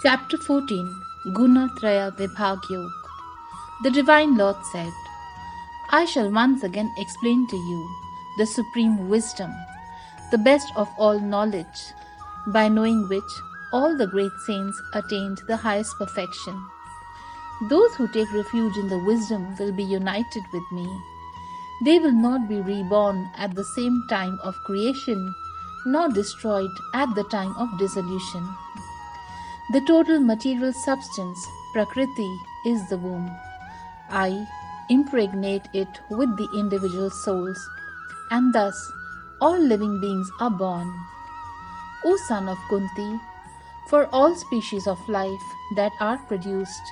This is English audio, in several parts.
Chapter 14 Gunatraya Vibhag Yog. The Divine Lord said, I shall once again explain to you the supreme wisdom, the best of all knowledge, by knowing which all the great saints attained the highest perfection. Those who take refuge in the wisdom will be united with me. They will not be reborn at the same time of creation, nor destroyed at the time of dissolution. The total material substance, Prakriti, is the womb. I impregnate it with the individual souls, and thus all living beings are born. O son of Kunti, for all species of life that are produced,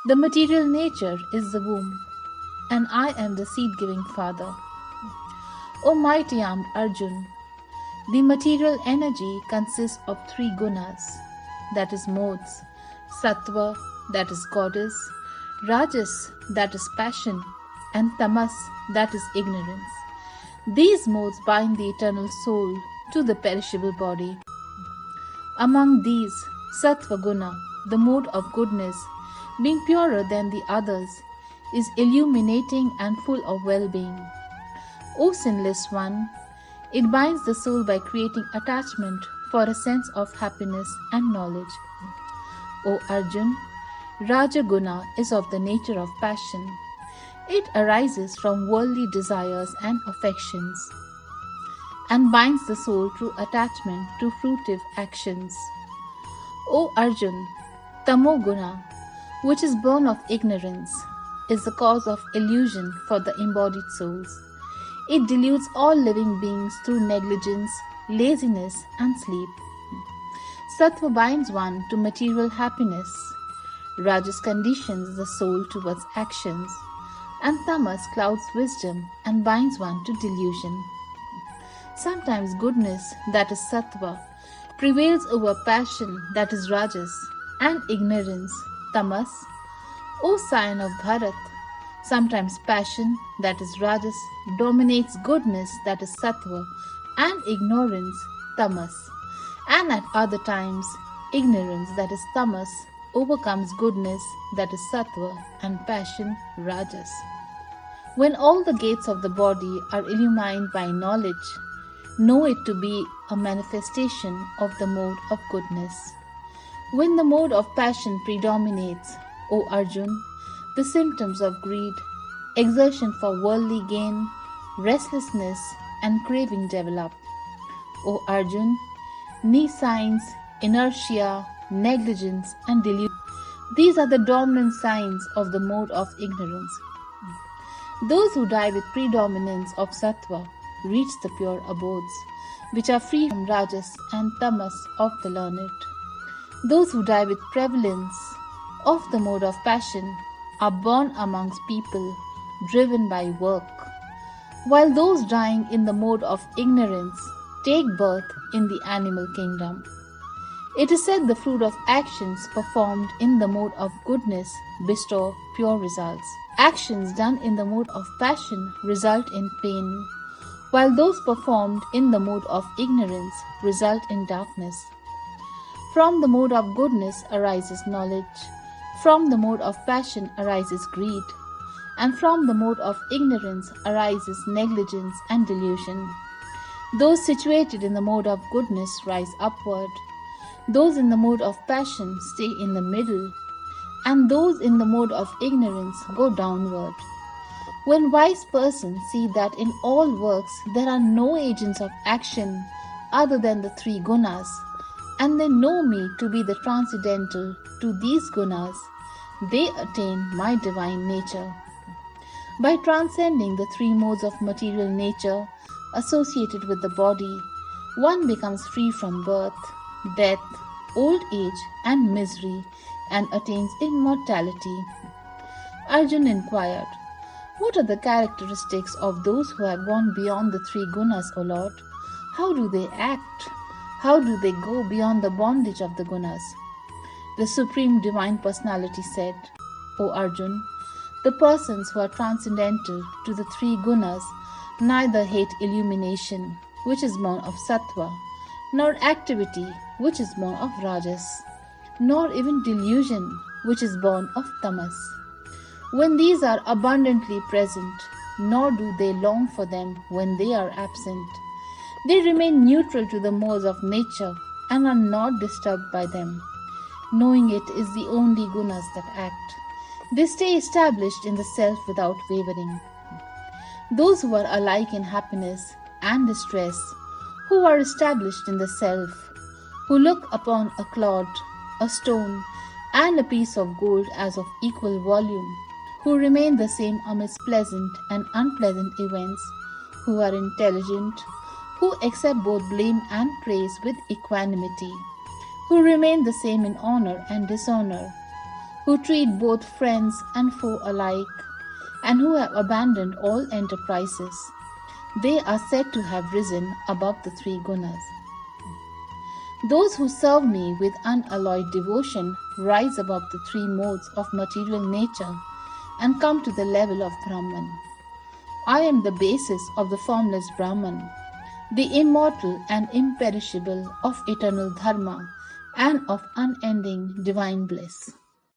the material nature is the womb, and I am the seed-giving father. O mighty armed Arjun, the material energy consists of three gunas, that is modes, sattva, that is goddess, rajas, that is passion, and tamas, that is ignorance. These modes bind the eternal soul to the perishable body. Among these, sattva guna, the mode of goodness, being purer than the others, is illuminating and full of well-being. O sinless one, it binds the soul by creating attachment for a sense of happiness and knowledge. O Arjun, Rajaguna is of the nature of passion. It arises from worldly desires and affections, and binds the soul through attachment to fruitive actions. O Arjun, Tamoguna, which is born of ignorance, is the cause of illusion for the embodied souls. It deludes all living beings through negligence, laziness, and sleep. Sattva binds one to material happiness. Rajas conditions the soul towards actions, and tamas clouds wisdom and binds one to delusion. Sometimes goodness, that is sattva, prevails over passion, that is rajas, and ignorance, tamas. O scion of Bharat, sometimes passion, that is rajas, dominates goodness, that is sattva, and ignorance, tamas. And at other times, ignorance, that is tamas, overcomes goodness, that is sattva, and passion, rajas. When all the gates of the body are illumined by knowledge, know it to be a manifestation of the mode of goodness. When the mode of passion predominates, O Arjun, the symptoms of greed, exertion for worldly gain, restlessness, and craving develop. O Arjun, nescience, inertia, negligence, and delusion, these are the dominant signs of the mode of ignorance. Those who die with predominance of sattva reach the pure abodes, which are free from rajas and tamas of the learned. Those who die with prevalence of the mode of passion are born amongst people driven by work, while those dying in the mode of ignorance take birth in the animal kingdom. It is said the fruit of actions performed in the mode of goodness bestow pure results. Actions done in the mode of passion result in pain, while those performed in the mode of ignorance result in darkness. From the mode of goodness arises knowledge, from the mode of passion arises greed, and from the mode of ignorance arises negligence and delusion. Those situated in the mode of goodness rise upward, those in the mode of passion stay in the middle, and those in the mode of ignorance go downward. When wise persons see that in all works there are no agents of action other than the three gunas, and they know me to be the transcendental to these gunas, they attain my divine nature. By transcending the three modes of material nature associated with the body, one becomes free from birth, death, old age, and misery, and attains immortality. Arjun inquired, what are the characteristics of those who have gone beyond the three gunas, O Lord? How do they act? How do they go beyond the bondage of the gunas? The Supreme Divine Personality said, O Arjun, the persons who are transcendental to the three gunas neither hate illumination, which is born of sattva, nor activity, which is born of rajas. nor even delusion, which is born of tamas. When these are abundantly present, nor do they long for them when they are absent. They remain neutral to the modes of nature and are not disturbed by them. Knowing it is the only gunas that act. They stay established in the self without wavering. Those who are alike in happiness and distress, who are established in the self, who look upon a clod, a stone, and a piece of gold as of equal volume, who remain the same amidst pleasant and unpleasant events, who are intelligent, who accept both blame and praise with equanimity, who remain the same in honor and dishonor, who treat both friends and foe alike, and who have abandoned all enterprises. They are said to have risen above the three gunas. Those who serve me with unalloyed devotion rise above the three modes of material nature and come to the level of Brahman. I am the basis of the formless Brahman, the immortal and imperishable of eternal dharma and of unending divine bliss.